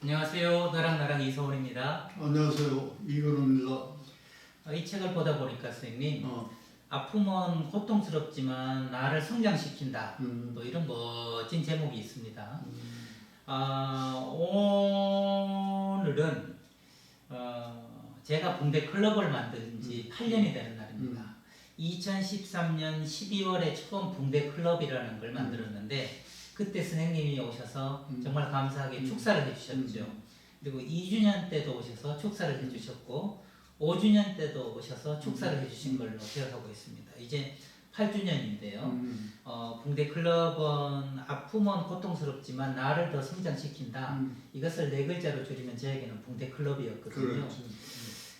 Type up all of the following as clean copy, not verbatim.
안녕하세요. 나랑 이서원입니다. 안녕하세요. 이건우입니다. 이 책을 보다 보니까 선생님, 어, 아픔은 고통스럽지만 나를 성장시킨다. 음, 또 이런 멋진 제목이 있습니다. 음, 오늘은 제가 붕대 클럽을 만든 지 8년이 되는 날입니다. 2013년 12월에 처음 붕대 클럽이라는 걸 만들었는데 그때 선생님이 오셔서 정말 감사하게 축사를 해주셨죠. 그리고 2주년 때도 오셔서 축사를 해주셨고 5주년 때도 오셔서 축사를 해주신 걸로 기억하고 있습니다. 이제 8주년인데요. 붕대 클럽은 아픔은 고통스럽지만 나를 더 성장시킨다. 이것을 네 글자로 줄이면 저에게는 붕대 클럽이었거든요. 그렇죠.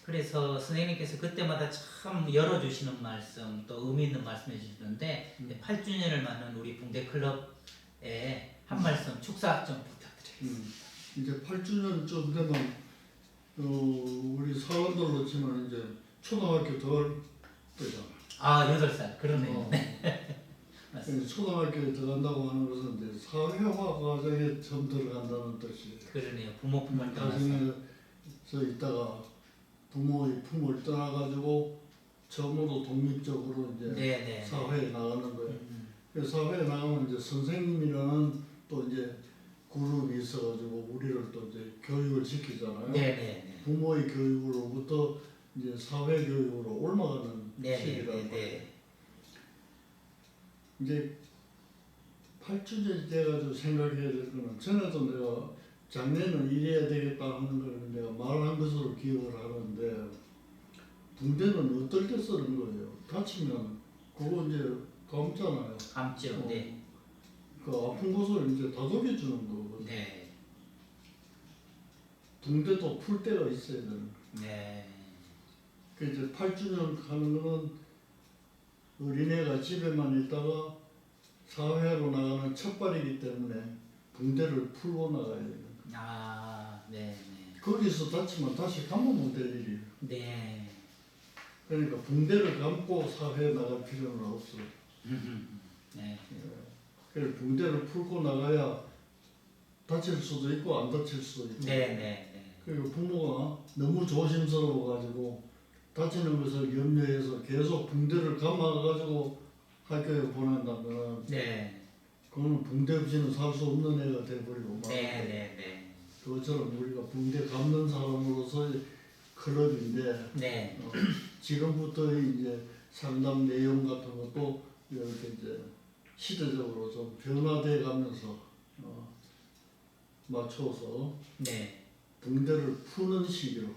그래서 선생님께서 그때마다 참 열어주시는 말씀 또 의미 있는 말씀 해주시는데 8주년을 맞는 우리 붕대 클럽에 한 말씀 축사 좀 부탁드리겠습니다. 이제 8주년쯤 되면 우리 사람들로 치면 이제 초등학교 덜 되잖아. 8살 그러네요. 어, 맞습니다. 초등학교에 들어간다고 하는 것은 이제 사회화 과정에 처음 들어간다는 뜻이에요. 그러네요. 부모 품을 떠나서. 가정에서 있다가 부모의 품을 떠나가지고 처음으로 독립적으로 이제 네네. 사회에 나가는 거예요. 그래서 사회에 나가면 이제 선생님이라는 또 이제 그룹이 있어가지고 우리를 또 이제 교육을 시키잖아요. 네네네. 부모의 교육으로부터 이제 사회 교육으로 올라가는 시기라는 거예요. 네네네. 이제 8주년이 돼가지고 생각해야 될 거는 전에도 내가 작년에는 이래야 되겠다 하는 걸 내가 말한 것으로 기억을 하는데 붕대는 어떨 때 쓰는 거예요? 다치면 그거 이제 감잖아요. 감죠. 네. 그 아픈 곳을 이제 다독여 주는 거거든요. 네. 붕대도 풀 때가 있어야 되는 거예요. 네. 그 이제 8주년 하는 거는 어린애가 집에만 있다가 사회로 나가는 첫발이기 때문에 붕대를 풀고 나가야 돼요. 네네. 거기서 다치면 다시 감으면 될 일이에요. 네. 그러니까 붕대를 감고 사회에 나갈 필요는 없어요. 네. 그래서 붕대를 풀고 나가야 다칠 수도 있고 안 다칠 수도 있고. 네네. 그리고 부모가 너무 조심스러워가지고 다치는 것을 염려해서 계속 붕대를 감아가지고 학교에 보낸다면 네. 그거는 붕대 없이는 살 수 없는 애가 돼버리고 네네네. 그것처럼 우리가 붕대 감는 사람으로서의 클럽인데 네. 지금부터 이제 상담 내용 같은 것도 이렇게 이제 시대적으로 좀 변화돼 가면서 맞춰서 네. 붕대를 푸는 시기로.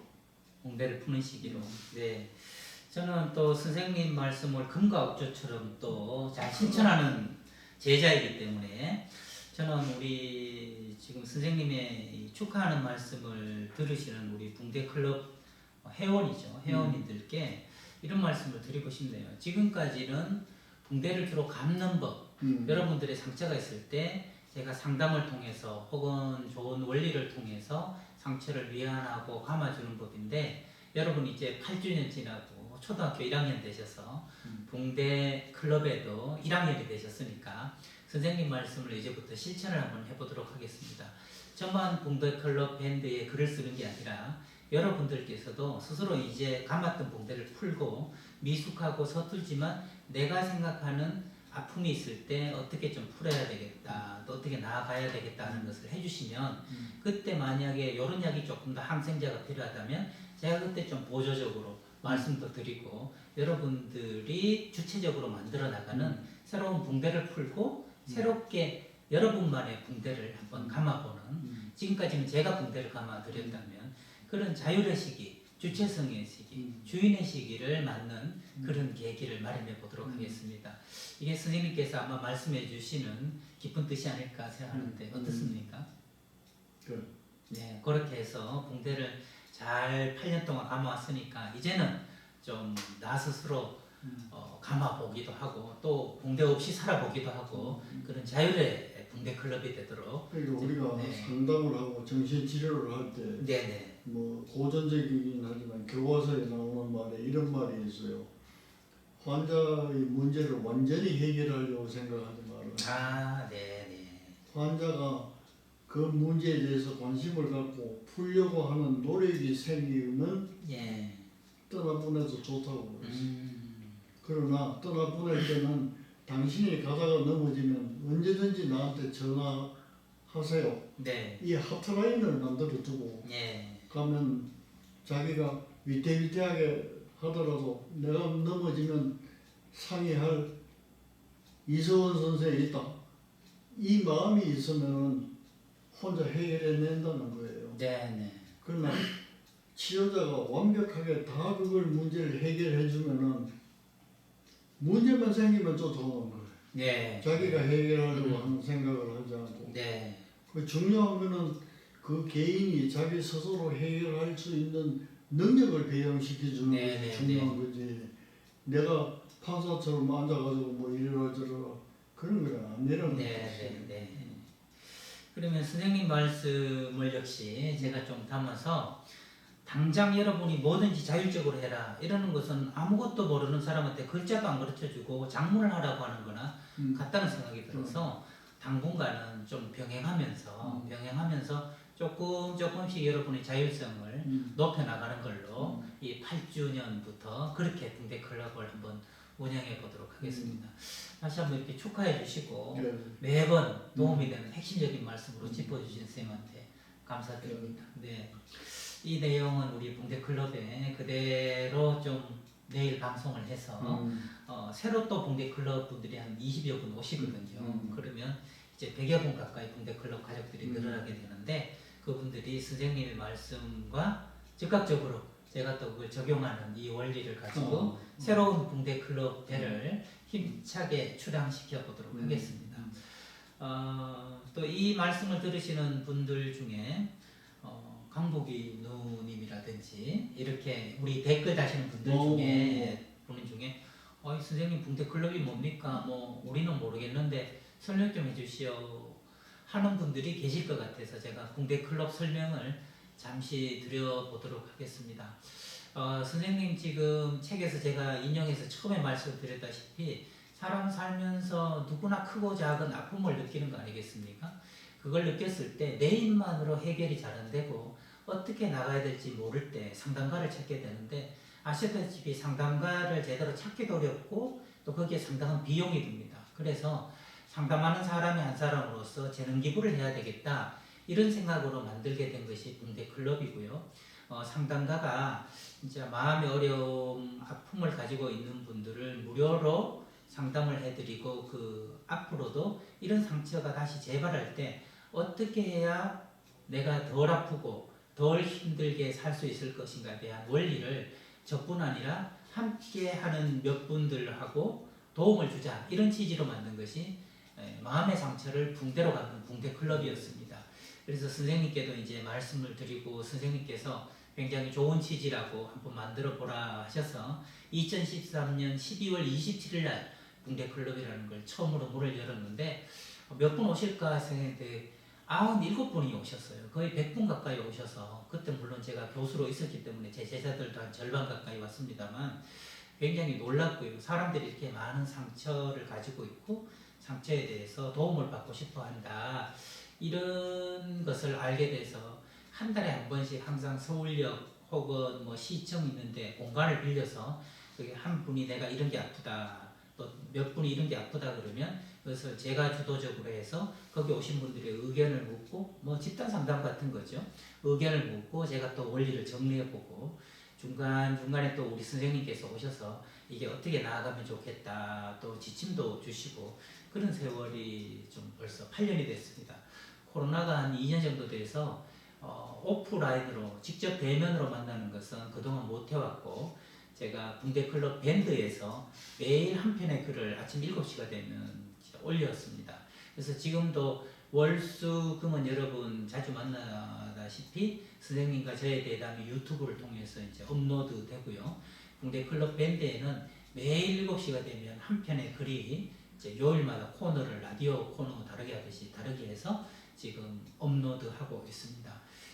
붕대를 푸는 시기로. 네. 저는 또 선생님 말씀을 금과 옥조처럼 또 잘 실천하는 제자이기 때문에 저는 우리 지금 선생님의 이 축하하는 말씀을 들으시는 우리 붕대 클럽 회원이죠. 회원님들께 이런 말씀을 드리고 싶네요. 지금까지는 붕대를 주로 감는 법, 여러분들의 상처가 있을 때 제가 상담을 통해서 혹은 좋은 원리를 통해서 상처를 위안하고 감아주는 법인데 여러분 이제 8주년 지나고 초등학교 1학년 되셔서 붕대 클럽에도 1학년이 되셨으니까 선생님 말씀을 이제부터 실천을 한번 해보도록 하겠습니다. 저만 붕대 클럽 밴드에 글을 쓰는 게 아니라 여러분들께서도 스스로 이제 감았던 붕대를 풀고 미숙하고 서툴지만 내가 생각하는 아픔이 있을 때 어떻게 좀 풀어야 되겠다, 또 어떻게 나아가야 되겠다 하는 것을 해주시면 그때 만약에 이런 약이 조금 더 항생제가 필요하다면 제가 그때 좀 보조적으로 말씀도 드리고 여러분들이 주체적으로 만들어 나가는 새로운 붕대를 풀고 새롭게 여러분만의 붕대를 한번 감아보는 지금까지는 제가 붕대를 감아드렸다면 그런 자율의 시기, 주체성의 시기, 주인의 시기를 맞는 그런 계기를 마련해 보도록 하겠습니다. 이게 선생님께서 아마 말씀해 주시는 깊은 뜻이 아닐까 생각하는데 어떻습니까? 네, 그렇게 해서 붕대를 잘 8년 동안 감아왔으니까 이제는 좀 나 스스로 감아보기도 하고 또 붕대 없이 살아보기도 하고 그런 자율의 붕대 클럽이 되도록 그러니까 우리가 네. 상담을 하고 정신치료를 할 때 네네. 뭐 고전적이긴 하지만 교과서에 나오는 말에 이런 말이 있어요. 환자의 문제를 완전히 해결하려고 생각하지 말아요. 네네. 환자가 그 문제에 대해서 관심을 갖고 풀려고 하는 노력이 생기면 예. 떠나보내도 좋다고 그랬어요. 음. 그러나 떠나보낼 때는 당신이 가다가 넘어지면 언제든지 나한테 전화하세요. 네. 이 하트라인을 만들어 두고 예. 가면 자기가 위태위태하게 하더라도 내가 넘어지면 상의할 이서원 선생이 있다. 이 마음이 있으면 혼자 해결해낸다는 거예요. 네. 그러나 치료자가 완벽하게 다 그걸 문제를 해결해주면은 문제만 생기면 또 좋은 거예요. 네. 자기가 해결하려고 하는 생각을 하지 않고. 네. 그 중요한 거는 그 개인이 자기 스스로 해결할 수 있는 능력을 배양시켜주는 네, 것이 네, 중요한 거지. 내가 판사처럼 앉아가지고 뭐 이러라 저러라 그런 건 아니라는 거지. 네. 그러면 선생님 말씀을 역시 제가 좀 담아서 당장 여러분이 뭐든지 자율적으로 해라 이러는 것은 아무것도 모르는 사람한테 글자도 안 가르쳐주고 작문을 하라고 하는 거나 같다는 생각이 들어서 당분간은 좀 병행하면서 조금씩 여러분의 자율성을 높여나가는 걸로 이 8주년부터 그렇게 붕대 클럽을 한번 운영해 보도록 하겠습니다. 다시 한번 이렇게 축하해 주시고 네. 매번 도움이 되는 핵심적인 말씀으로 짚어주신 선생님한테 감사드립니다. 네. 이 내용은 우리 붕대 클럽에 그대로 좀 내일 방송을 해서 새로 또 붕대 클럽 분들이 한 20여 분 오시거든요. 그러면 이제 100여 분 가까이 붕대 클럽 가족들이 늘어나게 되는데 그분들이 선생님의 말씀과 즉각적으로 제가 또 그걸 적용하는 이 원리를 가지고 새로운 붕대 클럽 대를 힘차게 출항시켜 보도록 하겠습니다. 또 이 말씀을 들으시는 분들 중에 강복이 누님이라든지 이렇게 우리 댓글 다시는 분들 중에 선생님 붕대 클럽이 뭡니까? 뭐 우리는 모르겠는데 설명 좀 해주시오 하는 분들이 계실 것 같아서 제가 붕대 클럽 설명을 잠시 드려보도록 하겠습니다. 선생님 지금 책에서 제가 인용해서 처음에 말씀드렸다시피 사람 살면서 누구나 크고 작은 아픔을 느끼는 거 아니겠습니까? 그걸 느꼈을 때 내 힘만으로 해결이 잘 안 되고 어떻게 나가야 될지 모를 때 상담가를 찾게 되는데 아시다시피 상담가를 제대로 찾기도 어렵고 또 거기에 상당한 비용이 듭니다. 그래서 상담하는 사람이 한 사람으로서 재능 기부를 해야 되겠다 이런 생각으로 만들게 된 것이 붕대 클럽이고요. 상담가가 진짜 마음의 어려움, 아픔을 가지고 있는 분들을 무료로 상담을 해드리고 그 앞으로도 이런 상처가 다시 재발할 때 어떻게 해야 내가 덜 아프고 덜 힘들게 살 수 있을 것인가에 대한 원리를 저뿐 아니라 함께하는 몇 분들하고 도움을 주자 이런 취지로 만든 것이 마음의 상처를 붕대로 갖는 붕대 클럽이었습니다. 그래서 선생님께도 이제 말씀을 드리고 선생님께서 굉장히 좋은 취지라고 한번 만들어 보라 하셔서 2013년 12월 27일 날 붕대 클럽이라는 걸 처음으로 문을 열었는데 몇 분 오실까 생각했는데 97분이 오셨어요. 거의 100분 가까이 오셔서 그때 물론 제가 교수로 있었기 때문에 제 제자들도 한 절반 가까이 왔습니다만 굉장히 놀랐고요. 사람들이 이렇게 많은 상처를 가지고 있고 상처에 대해서 도움을 받고 싶어 한다. 이런 것을 알게 돼서 한 달에 한 번씩 항상 서울역 혹은 뭐 시청 있는데 공간을 빌려서 그게 한 분이 내가 이런 게 아프다. 또 몇 분이 이런 게 아프다 그러면 그것을 제가 주도적으로 해서 거기 오신 분들의 의견을 묻고 뭐 집단 상담 같은 거죠. 의견을 묻고 제가 또 원리를 정리해보고 중간중간에 또 우리 선생님께서 오셔서 이게 어떻게 나아가면 좋겠다 또 지침도 주시고 그런 세월이 좀 벌써 8년이 됐습니다. 코로나가 한 2년 정도 돼서 오프라인으로 직접 대면으로 만나는 것은 그동안 못 해왔고 제가 붕대 클럽 밴드에서 매일 한 편의 글을 아침 7시가 되면 올렸습니다. 그래서 지금도 월수 금은 여러분 자주 만나다시피 선생님과 저의 대담이 유튜브를 통해서 이제 업로드 되고요. 붕대 클럽 밴드에는 매일 7시가 되면 한 편의 글이 이제 요일마다 코너를 라디오 코너 다르게 하듯이 다르게 해서 지금 업로드하고 있습니다.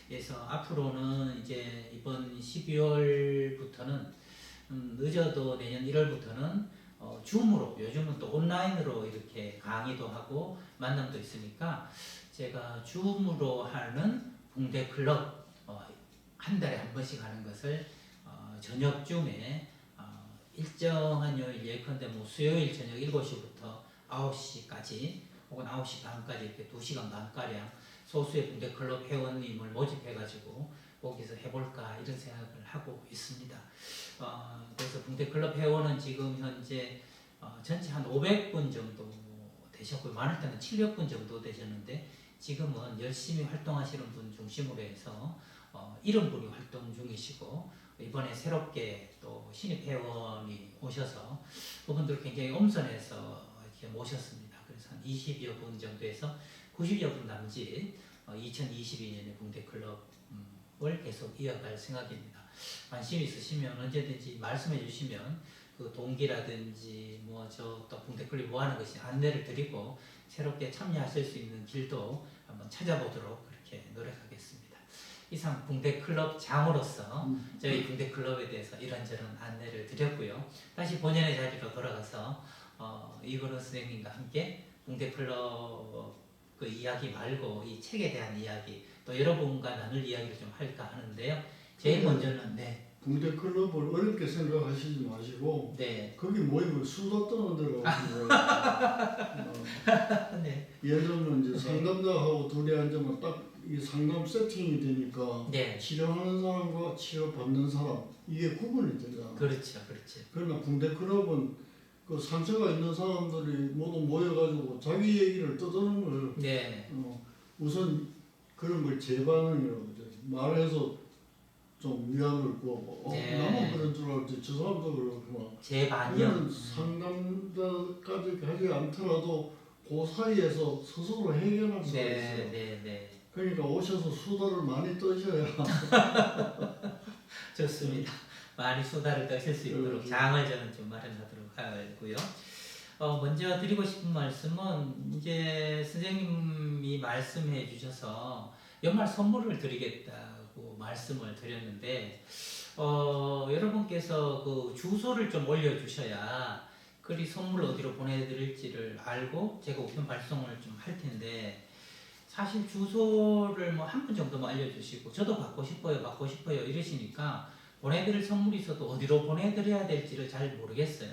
그래서 앞으로는 이제 이번 12월부터는 늦어도 내년 1월부터는 줌으로 요즘은 또 온라인으로 이렇게 강의도 하고 만남도 있으니까 제가 줌으로 하는 붕대 클럽 한 달에 한 번씩 하는 것을 저녁쯤에 일정한 요일 예컨대 뭐 수요일 저녁 7시부터 9시까지 혹은 9시 반까지 이렇게 2시간 반가량 소수의 붕대 클럽 회원님을 모집해가지고 거기서 해볼까 이런 생각을 하고 있습니다. 그래서 붕대 클럽 회원은 지금 현재 전체 한 500분 정도 되셨고요. 많을 때는 700분 정도 되셨는데 지금은 열심히 활동하시는 분 중심으로 해서 70분이 활동 중이시고 이번에 새롭게 또 신입 회원이 오셔서 그분들 굉장히 엄선해서 이렇게 모셨습니다. 그래서 한 20여 분 정도에서 90여 분 남짓 2022년에 붕대 클럽을 계속 이어갈 생각입니다. 관심 있으시면 언제든지 말씀해 주시면 그 동기라든지 뭐 저 또 붕대 클럽이 뭐 하는 것이 안내를 드리고 새롭게 참여하실 수 있는 길도 한번 찾아보도록 그렇게 노력하겠습니다. 이상 붕대 클럽 장으로서 저희 붕대 클럽에 대해서 이런저런 안내를 드렸고요. 다시 본연의 자리로 돌아가서 이건우 선생님과 함께 붕대 클럽 그 이야기 말고 이 책에 대한 이야기 또 여러분과 나눌 이야기를 좀 할까 하는데요. 제일 먼저는 붕대 클럽을 어렵게 생각하시지 마시고 네. 거기 모이면 수다 떠는 데라고 네. 예를 들면 이제 상담자하고 둘이 앉으면 딱 이 상담 세팅이 되니까 네. 치료하는 사람과 치료받는 사람 이게 구분이 되잖아. 그렇죠. 그러나 붕대 클럽은 그 상처가 있는 사람들이 모두 모여가지고 자기 얘기를 떠드는 걸 네. 우선 그런 걸 재반응이라고 그러죠. 말해서 좀 위안을 구하고 네. 나만 그런 줄 알았지 저 사람도 그렇구나. 재반영. 그런 상담자까지 가지 않더라도 그 사이에서 스스로 해결할 수가 있어요. 네. 그러니까 오셔서 수다를 많이 떠셔야 좋습니다. 많이 수다를 떠실 수 있도록 장을 저는 좀 마련하도록 하고요. 먼저 드리고 싶은 말씀은 이제 선생님이 말씀해 주셔서 연말 선물을 드리겠다고 말씀을 드렸는데 여러분께서 그 주소를 좀 올려주셔야 그리 선물 어디로 보내드릴지를 알고 제가 우편 발송을 좀 할 텐데 사실 주소를 뭐 한 분 정도만 알려주시고 저도 받고 싶어요 이러시니까 보내드릴 선물이 있어도 어디로 보내드려야 될지를 잘 모르겠어요.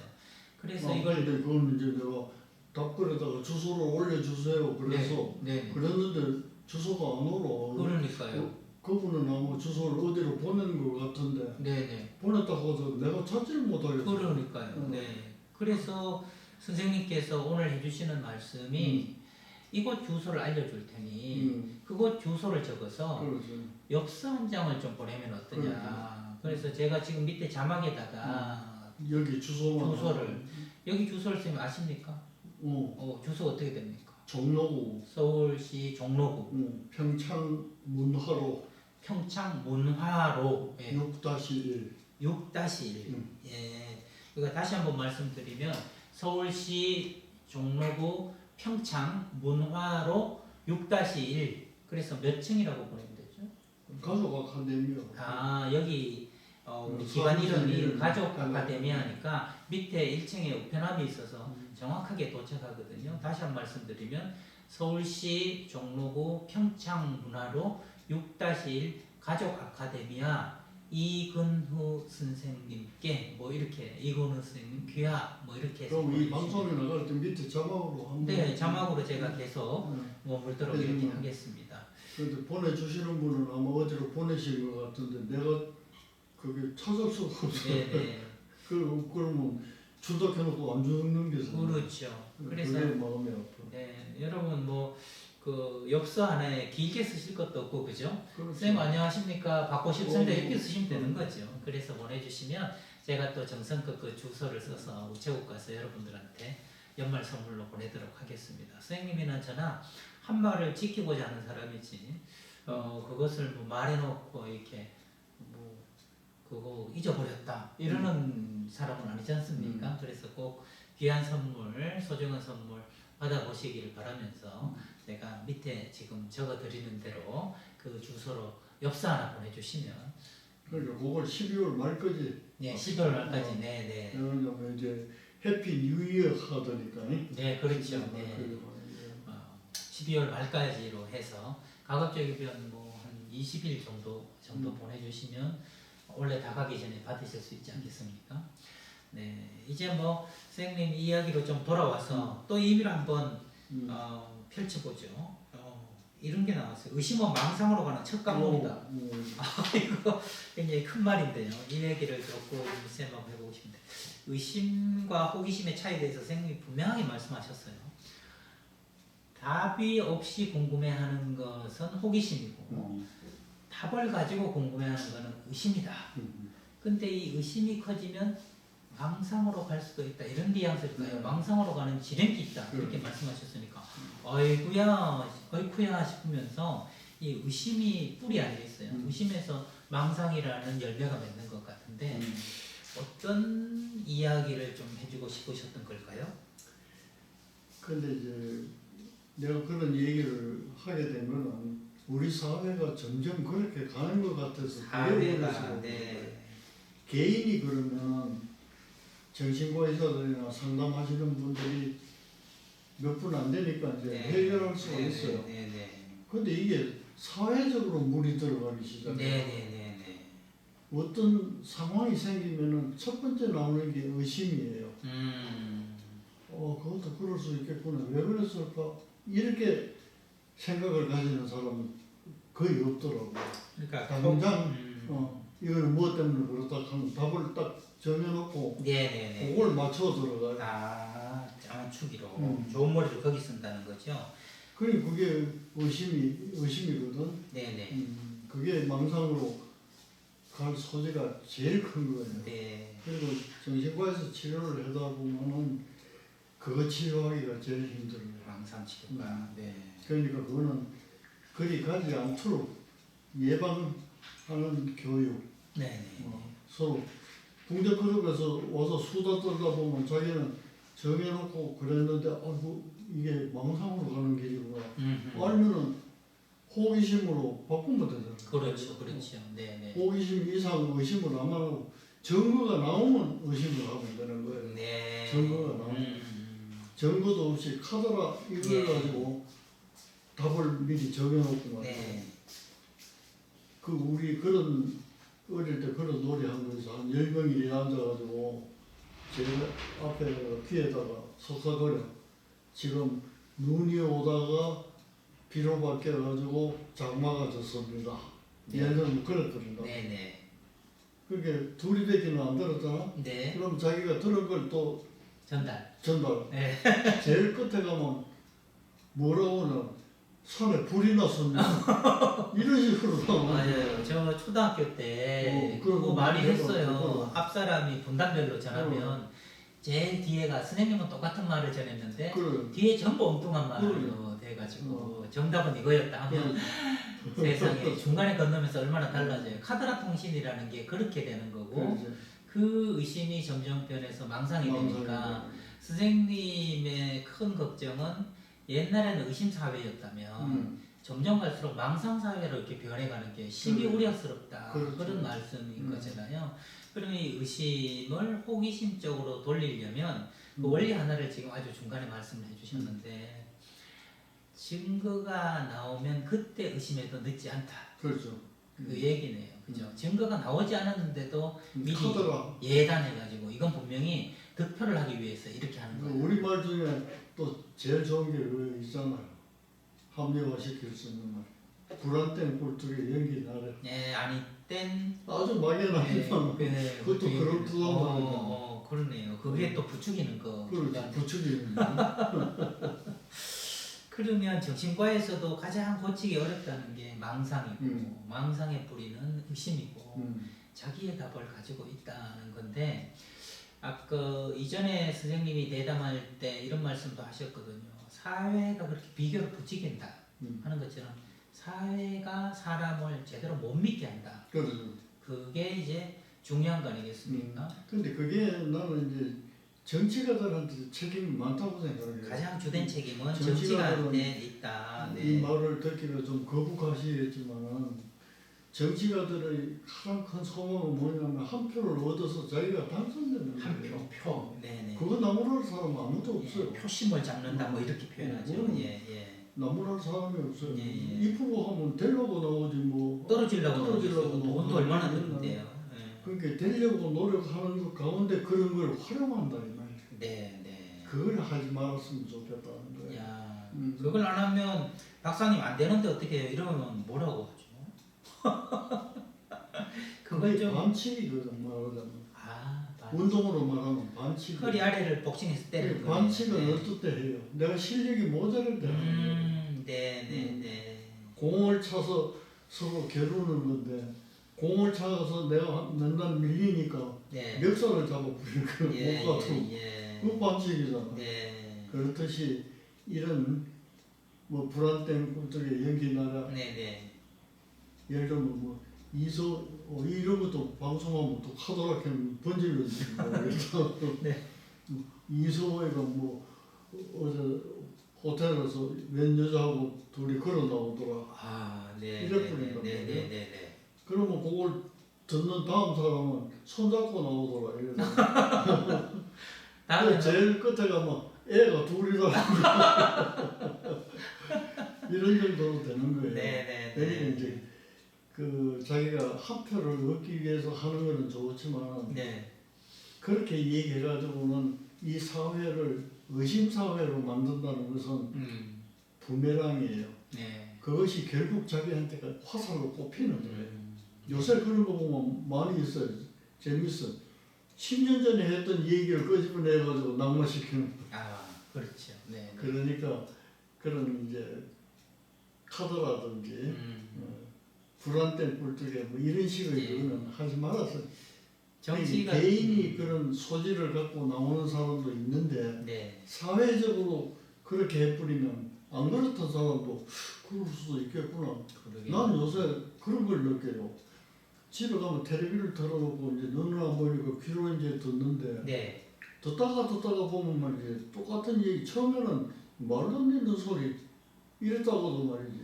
그래서 이걸 근데 그건 이제 내가 답글에다가 주소를 올려주세요 그래서 네. 그랬는데 주소가 안 오러. 그러니까요. 그분은 아마 주소를 어디로 보낸 것 같은데 네. 보냈다고 해서 내가 찾지를 못하겠어. 그러니까요. 네. 그래서 선생님께서 오늘 해주시는 말씀이 이곳 주소를 알려줄 테니 그곳 주소를 적어서 그렇지. 엽서 한 장을 좀 보내면 어떠냐. 그래서 제가 지금 밑에 자막에다가 여기 주소를 여기 주소를 쓰면 아십니까? 주소 어떻게 됩니까? 종로구 서울시 종로구 평창 문화로 예. 6-1 6-1 예. 이거 다시 한번 말씀드리면 서울시 종로구 평창 문화로 6-1 그래서 몇 층이라고 보내면 되죠? 가족 아카데미요. 여기 우리 기관 이름이 가족 아카데미아니까 밑에 1층에 우편함이 있어서 정확하게 도착하거든요. 다시 한 말씀드리면 서울시 종로구 평창 문화로 6-1 가족 아카데미아 이근후 선생님께 뭐 이렇게 이근후 선생님 귀하 뭐 이렇게 해서 그럼 이 방송에 나갈 때 밑에 자막으로 한번. 네, 자막으로 제가 계속 머물도록 이렇게 하겠습니다. 그런데 보내주시는 분은 아마 어디로 보내신 것 같은데 내가 그게 찾을 수가 없어요. 네. 그러면 주덕해놓고 안 주는 게 그렇죠. 그래서 그게 마음이 아파. 네, 여러분 뭐 그 엽서 하나에 길게 쓰실 것도 없고 그죠? 그렇죠. 선생님 안녕하십니까? 받고 싶습니다. 이렇게 쓰시면 되는 거죠. 그래서 보내주시면 제가 또 정성껏 그 주소를 써서 우체국 가서 여러분들한테 연말 선물로 보내도록 하겠습니다. 선생님이나 저나 한 말을 지키고자 하는 사람이지 그것을 뭐 말해놓고 이렇게 뭐 그거 잊어버렸다 이러는 사람은 아니지 않습니까? 그래서 꼭 귀한 선물, 소중한 선물 받아보시기를 바라면서 내가 밑에 지금 적어드리는 대로 그 주소로 엽서 하나 보내주시면 그러니까 그걸 12월 말까지. 네, 12월 말까지 네. 왜냐면 이제 해피 뉴 이어 하더니까. 네, 그렇죠. 네. 12월 말까지로 해서 가급적이면 뭐 한 20일 정도 보내주시면 원래 다 가기 전에 받으실 수 있지 않겠습니까? 네, 이제 뭐 선생님 이야기로 좀 돌아와서 또 임의로 한번 펼쳐보죠. 이런 게 나왔어요. 의심은 망상으로 가는 첫 강론이다. 이거 굉장히 큰 말인데요. 이 얘기를 조금 쌤 한번 해보고 싶은데, 의심과 호기심의 차이에 대해서 선생님이 분명하게 말씀하셨어요. 답이 없이 궁금해하는 것은 호기심이고 답을 가지고 궁금해하는 것은 의심이다. 근데 이 의심이 커지면 망상으로 갈 수도 있다. 이런 뉘앙스일까요? 망상으로 가는 지름이 있다. 이렇게 말씀하셨으니까 어이쿠야 싶으면서 이 의심이 뿌리 아니겠어요? 의심에서 망상이라는 열매가 맺는 것 같은데 어떤 이야기를 좀 해주고 싶으셨던 걸까요? 근데 이제 내가 그런 얘기를 하게 되면은 우리 사회가 점점 그렇게 가는 것 같아서 사회가 네. 개인이 그러면 정신과 의사들이나 상담하시는 분들이 몇 분 안 되니까 이제 네. 해결할 수가 네. 있어요. 네. 네. 근데 이게 사회적으로 물이 들어가기 시작해요. 네. 어떤 상황이 생기면은 첫 번째 나오는 게 의심이에요. 그것도 그럴 수 있겠구나. 왜 그랬을까? 이렇게 생각을 가지는 사람은 거의 없더라고요. 그러니까 당장 이거는 뭐 때문에 그렇다 하면 답을 딱 정해놓고 네네네. 그걸 맞춰 들어가요. 장추기로 좋은 머리를 거기 쓴다는 거죠. 그러니까 그게 의심이거든. 네네. 그게 망상으로 갈 소지가 제일 큰 거예요. 네. 그리고 정신과에서 치료를 하다 보면은 그거 치료하기가 제일 힘들어요. 망상 치료가. 네. 그러니까 그거는 그리 가지 않도록 예방하는 교육. 네네. 서로 붕대 클럽에서 와서 수다 떨다 보면 자기는 정해놓고 그랬는데 이게 망상으로 가는 길이구나. 알면은 호기심으로 바꾸면 되잖아요. 그렇죠. 네네. 호기심 이상 의심을 안 하고 증거가 나오면 의심을 하면 되는 거예요. 네. 증거가 나오면 증거도 없이 카더라 이걸 가지고 답을 미리 정해놓고 네. 우리 그런 어릴 때 그런 놀이 한 거에서 한 10명이 앉아가지고 제 앞에 귀에다가 속삭거려. 지금 눈이 오다가 비로 바뀌어가지고 장마가 졌습니다. 얘는 그랬거든요. 네네. 그게 둘이 되기는 안 들었잖아. 네. 그럼 자기가 들은 걸 또 전달. 네. 제일 끝에 가면 뭐라고 하나 산에 불이 났습니다. 이런 식으로 맞아요. 저 초등학교 때 그거 많이 했어요. 앞 사람이 분단별로 전하면 제일 뒤에가 선생님은 똑같은 말을 전했는데 뒤에 전부 엉뚱한 말로 돼가지고 정답은 이거였다 하면 세상에 중간에 건너면서 얼마나 달라져요. 카드라 통신이라는 게 그렇게 되는 거고 그 의심이 점점 변해서 망상이 되니까 선생님의 큰 걱정은 옛날에는 의심사회였다면 점점 갈수록 망상사회로 이렇게 변해가는 게 심히 우려스럽다. 그런 말씀인 거잖아요. 그러면 이 의심을 호기심 쪽으로 돌리려면 그 원리 하나를 지금 아주 중간에 말씀을 해주셨는데 증거가 나오면 그때 의심해도 늦지 않다. 그렇죠. 그 얘기네요. 그죠? 증거가 나오지 않았는데도 미리 카더라. 예단해가지고 이건 분명히 득표를 하기 위해서 이렇게 하는 거예요. 우리말 중에 또 제일 좋은 게 그거 있잖아요. 합리화시킬 수 있는 말. 불안 땐 꼴뚜기 연기 나래. 네, 아니 땐 아주 막연하지만 그것도 그런 뜻한 말이잖아. 그러네요. 그게 또 부추기는 거. 그렇죠. 부추기는 그러면 정신과에서도 가장 고치기 어렵다는 게 망상이고 망상의 뿌리는 의심이고 자기의 답을 가지고 있다는 건데 아까 이전에 선생님이 대담할 때 이런 말씀도 하셨거든요. 사회가 그렇게 비교를 부추긴다 하는 것처럼 사회가 사람을 제대로 못 믿게 한다. 그렇죠. 그게 이제 중요한 거 아니겠습니까? 근데 그게 나는 이제 정치가들한테 책임이 많다고 생각해요. 가장 주된 책임은 정치가한테 있다. 이 말을 듣기가 좀 거북하시겠지만은 정치가들의 가장 큰 소망은 뭐냐면 한 표를 얻어서 자기가 당선되는 거예요. 표. 네네. 그거 나무랄 사람 아무도 없어요. 표심을 잡는다 뭐 이렇게 표현하죠. 나무랄 사람이 없어요. 예, 예. 이쁘고 하면 되려고 나오지 뭐. 떨어지려고 떨어지려고 돈도 나오지. 얼마나 드는데요. 예. 그러니까 되려고 노력하는 것 가운데 그런 걸 활용한다 이 말이에요. 네, 네. 그걸 하지 말았으면 좋겠다는 거예요. 야, 음. 그걸 안 하면 박사님 안 되는데 어떻게 해요? 이러면 뭐라고 하죠? 그걸 그게 좀 반칙이거든 말하자면. 반칙. 운동으로 말하면 반칙. 허리 아래를 복싱해서 때리는 거예요. 반칙은 네. 어떨 때 해요? 내가 실력이 모자랄 때 하는 거예요. 네, 네, 네. 공을 차서 서로 겨루는 건데 공을 차서 내가 맨날 밀리니까 네. 멱살을 잡아버리는 거예요. 예, 못 가도. 예, 그거 반칙이잖아. 네. 그렇듯이 이런 뭐 불안된 꿈속에 연기 나라 네, 네. 예를 들면 뭐 이소 이런 것도 방송하면 또 카더라케 번질러지고 그래서 네. 이소호가 뭐 어제 호텔에서 웬 여자하고 둘이 걸어 나오더라. 아, 네. 이럴 네, 뿐이란 네, 말이에요. 네, 네, 네. 그러면 그걸 듣는 다음 사람은 손잡고 나오더라. 이래서 다음에 제일 끝에 가면 애가 둘이라 이런 정도로 되는 거예요. 네, 네, 그러니까 네. 이제 그 자기가 한 표를 얻기 위해서 하는 거는 좋지만 네. 그렇게 얘기해가지고는 이 사회를 의심 사회로 만든다는 것은 부메랑이에요. 네. 그것이 결국 자기한테가 화살로 꼽히는 거예요. 요새 그런 거 보면 많이 있어요. 재밌어. 10년 전에 했던 얘기를 끄집어내가지고 낙마시키는. 아, 그렇죠. 네. 그러니까 그런 이제 카드라든지 불안된 꿀뚝에 뭐 이런 식의 예. 거는 하지 말았어요. 정치가 개인이 그런 소질을 갖고 나오는 사람도 있는데 네. 사회적으로 그렇게 해버리면 안 그렇던 사람도 그럴 수도 있겠구나. 그러게. 난 요새 그런 걸 느껴요. 집에 가면 텔레비를 틀어놓고 이제 눈을 안 보니까 귀로 이제 듣는데 네. 듣다가 보면 말이지 똑같은 얘기 처음에는 말도 안 되는 소리 이랬다고도 말이지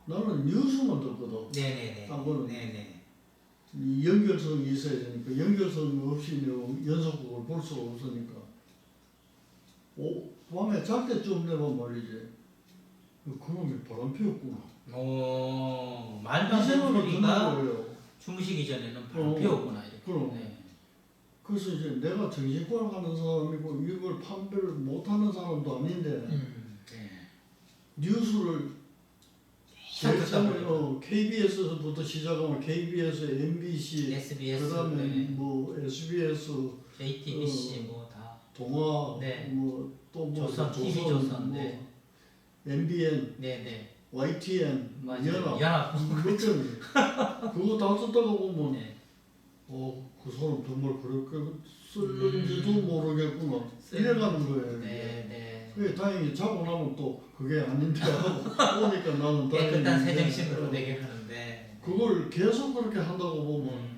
나는 뉴스만 듣거든. 네네네. 딴 거는 네네. 이 연결성이 있어야 되니까 연결성 없이 내가 연속극을 볼 수가 없으니까 밤에 잘 때쯤 되면 말이지 그놈이 바람 피웠구나 오, 말도 안 이 되는 생각이 드는 소리가 거예요. 주무시기 전에는 바로 피웠구나 이렇게. 그럼. 네. 그래서 이제 내가 정신과를 하는 사람이고 이걸 판별을 못하는 사람도 아닌데 네. 뉴스를 제일 처음에 KBS부터 시작하면 KBS, MBC, SBS, 그다음에 네. 뭐 SBS, JTBC 뭐 다. 동아, 네. 뭐또뭐 조선, TV 조선, 뭐 네. MBN, 네네. YTN, 맞아요. 연합, 몇점 그거 다 듣다가 보면 네. 그 사람 정말 그렇게 쓸는지도 모르겠구나 이래가는 거예요. 네네. 그게 다행히 자고 나면 또 그게 아닌데 하고 오니까 나는 깨끗한 다행인데 새정신으로 되게 하는데. 그걸 계속 그렇게 한다고 보면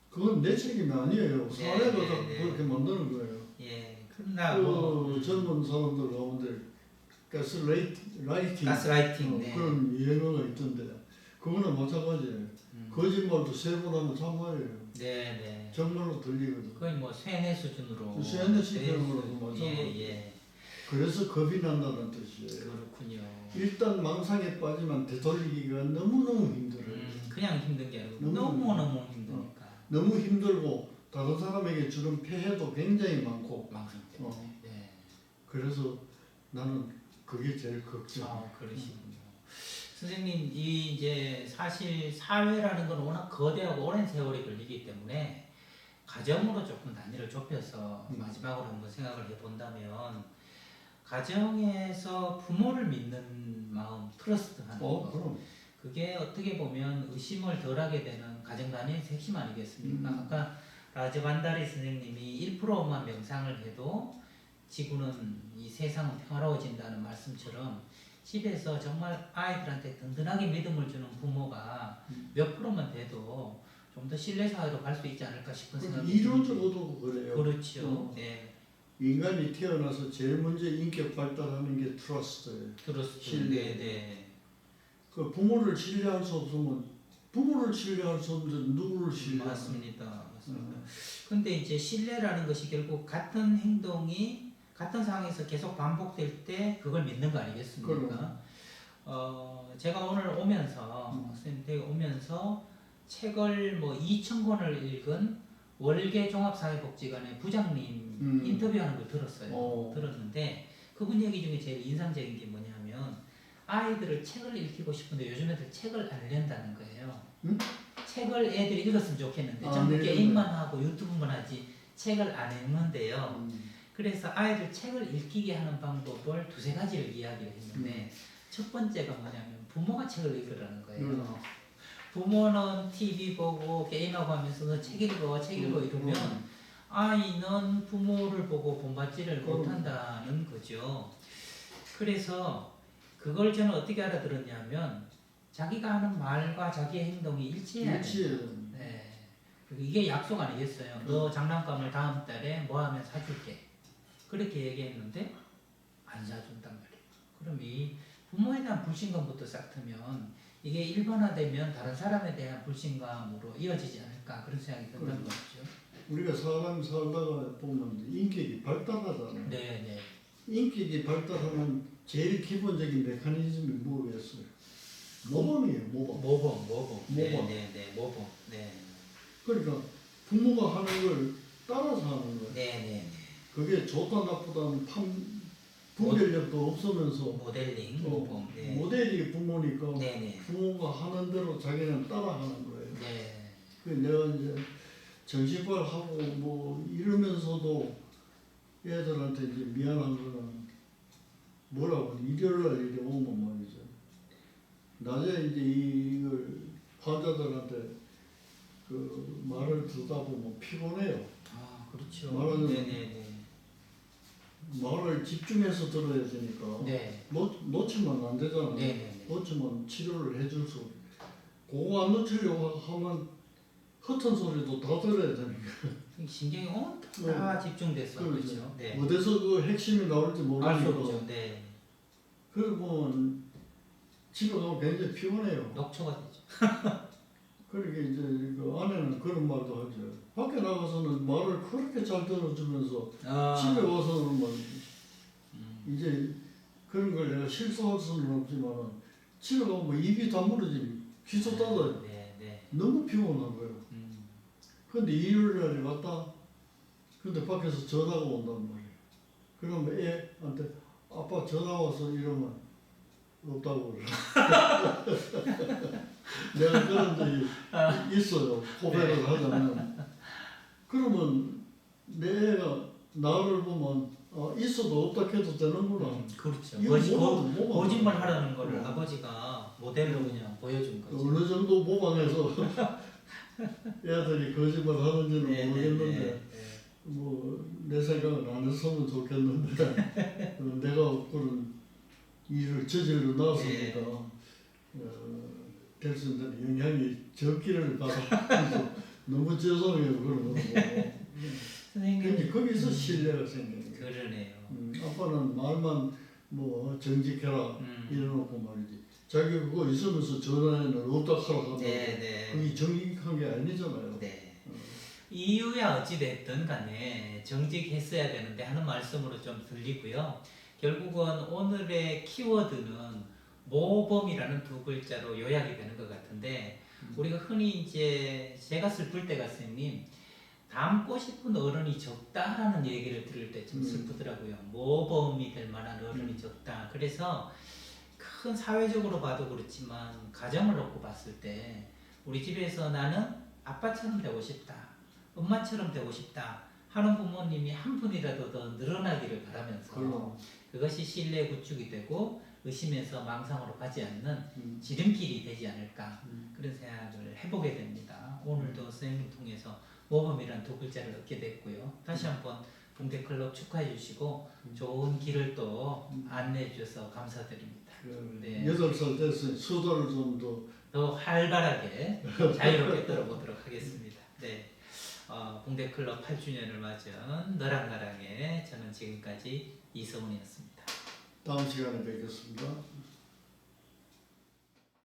그건 내 책임이 아니에요. 네, 사회가 네, 자꾸 네. 그렇게 만드는 거예요. 예. 끝나고. 그 젊은 사람들 가운데 가스라이팅 가스라이팅. 네. 그런 유행어가 있던데 그거는 마찬가지예요. 거짓말도 세 번 하면 참말이에요. 네네. 정말로 들리거든. 거의 뭐 세뇌 수준으로. 세뇌 수준으로도 마찬가지. 예. 그래서 겁이 난다는 뜻이에요. 그렇군요. 일단 망상에 빠지면 되돌리기가 너무너무 힘들어요. 그냥 힘든 게 아니고 너무 너무너무 힘드니까. 너무 힘들고 다른 사람에게 주는 폐해도 굉장히 많고 망상 때문에. 네. 그래서 나는 그게 제일 걱정. 아, 그러시군요. 선생님, 이 이제 사실 사회라는 건 워낙 거대하고 오랜 세월이 걸리기 때문에 가정으로 조금 단위를 좁혀서 마지막으로 한번 생각을 해본다면 가정에서 부모를 믿는 마음, 트러스트하는 거. 그럼. 그게 어떻게 보면 의심을 덜하게 되는 가정 단위의 핵심 아니겠습니까? 아까 라즈반다리 선생님이 1%만 명상을 해도 지구는 이 세상은 평화로워진다는 말씀처럼 집에서 정말 아이들한테 든든하게 믿음을 주는 부모가 몇 프로만 돼도 좀 더 신뢰 사회로 갈 수 있지 않을까 싶은 생각이 이론적으로도 그래요. 그렇죠. 네. 인간이 태어나서 제일 먼저 인격 발달하는 게 트러스트예요. 트러스트. 신뢰. 네. 그 부모를 신뢰할 수 없으면 부모를 신뢰할 수 없는데 누구를 신뢰? 맞습니다. 근데 이제 신뢰라는 것이 결국 같은 행동이 같은 상황에서 계속 반복될 때 그걸 믿는 거 아니겠습니까? 그럼. 제가 오늘 오면서 선생님 댁에 오면서 책을 뭐 2,000권을 읽은 월계 종합사회복지관의 부장님 인터뷰하는 걸 들었어요. 들었는데 그분 얘기 중에 제일 인상적인 게 뭐냐면 아이들을 책을 읽히고 싶은데 요즘 애들 책을 안 읽는다는 거예요. 책을 애들이 읽었으면 좋겠는데 전부 네. 게임만 하고 유튜브만 하지 책을 안 읽는데요. 그래서 아이들 책을 읽히게 하는 방법을 두세 가지를 이야기를 했는데 첫 번째가 뭐냐면 부모가 책을 읽으라는 거예요. 부모는 TV 보고 게임하고 하면서 너 책 읽어 이러면 아이는 부모를 보고 본받지를 못한다는 거죠. 그래서 그걸 저는 어떻게 알아들었냐면 자기가 하는 말과 자기의 행동이 일치해야 돼요. 네. 이게 약속 아니겠어요. 너 장난감을 다음 달에 뭐 하면 사줄게. 그렇게 얘기했는데 안 사준단 말이에요. 그럼 이 부모에 대한 불신감부터 싹 트면 이게 일반화되면 다른 사람에 대한 불신감으로 이어지지 않을까 그런 생각이 든다는 거죠. 우리가 사람 살다가 보면 인격이 발달하잖아요. 네. 인격이 발달하는 제일 기본적인 메커니즘이 뭐겠어요? 모범이에요, 모범. 모범. 네. 모범. 네. 그러니까 부모가 하는 걸 따라서 하는 거예요. 네. 그게 좋다 나쁘다는 분별력도 없으면서 모델링, 모범. 네. 모델이 부모니까 네. 부모가 하는 대로 자기는 따라하는 거예요. 네. 그 내가 이제 정신과를 하고 뭐 이러면서도 애들한테 이제 미안한 거는 뭐라고 일요일날 이렇게 오면 말이죠. 낮에 이제 이걸 환자들한테 그 말을 듣다 보면 피곤해요. 아, 그렇죠. 말은 네네네. 말을 집중해서 들어야 되니까 네. 놓치면 안 되잖아요. 네네네. 놓치면 치료를 해줄 수 없고 그거 안 놓치려고 하면 헛한 소리도 다 들어야 되니까 신경이 다 집중됐어. 그렇죠. 네. 어디서 그 핵심이 나올지 알 수 모르니까 없죠. 네. 그리고 집에 가면 굉장히 피곤해요. 녹초가 되죠. 그러니까 이제 그 아내는 그런 말도 하죠. 밖에 나가서는 말을 그렇게 잘 들어주면서 집에 와서는 뭐 이제 그런 걸 내가 실수할 수는 없지만 집에 가면 뭐 입이 다물어지니 기초 따다 네. 너무 피곤한 거예요. 근데 일요일날에 갔다 근데 밖에서 전화가 온단 말이에요. 그러면 애한테 아빠 전화 와서 이러면 없다고 그래. 내가 그런 적이 있어요. 고백을 하자면. 그러면 내 애가 나를 보면 있어도 없다 해도 되는구나. 그렇죠. 이거 거짓말 하라는 거를 아버지가 모델로 그냥 보여준 거죠. 어느 정도 모방해서 애들이 거짓말 하는지는 모르겠는데 뭐 내 생각은 안 했으면 좋겠는데 내가 그런 일을 저질러 놨으니까 대선들의 영향이 적기를 바라 너무 죄송해요 그런 거. 선생님 거기서 신뢰가 생겨요. 그러네요. 아빠는 말만 뭐 정직해라 이래놓고 말이지. 자기 그거 있으면서 전화에는 없다 하라 하면 그게 정직한 게 아니잖아요. 네. 이유야 어찌됐든 간에 정직했어야 되는데 하는 말씀으로 좀 들리고요. 결국은 오늘의 키워드는 모범이라는 두 글자로 요약이 되는 것 같은데 우리가 흔히 이제 제가 슬플 때가 선생님 닮고 싶은 어른이 적다라는 얘기를 들을 때 좀 슬프더라고요. 모범이 될 만한 어른이 적다. 그래서 큰 사회적으로 봐도 그렇지만 가정을 놓고 봤을 때 우리 집에서 나는 아빠처럼 되고 싶다. 엄마처럼 되고 싶다 하는 부모님이 한 분이라도 더 늘어나기를 바라면서 그것이 신뢰 구축이 되고 의심에서 망상으로 가지 않는 지름길이 되지 않을까 그런 생각을 해보게 됩니다. 오늘도 선생님 통해서 모범이란 두 글자를 얻게 됐고요. 다시 한번 붕대클럽 축하해 주시고 좋은 길을 또 안내해 주셔서 감사드립니다. 네. 8살 됐으니 수도를 좀 더 활발하게 자유롭게 떨어보도록 하겠습니다. 네. 붕대클럽 8주년을 맞은 너랑 나랑의 저는 지금까지 이성훈이었습니다. 다음 시간에 뵙겠습니다.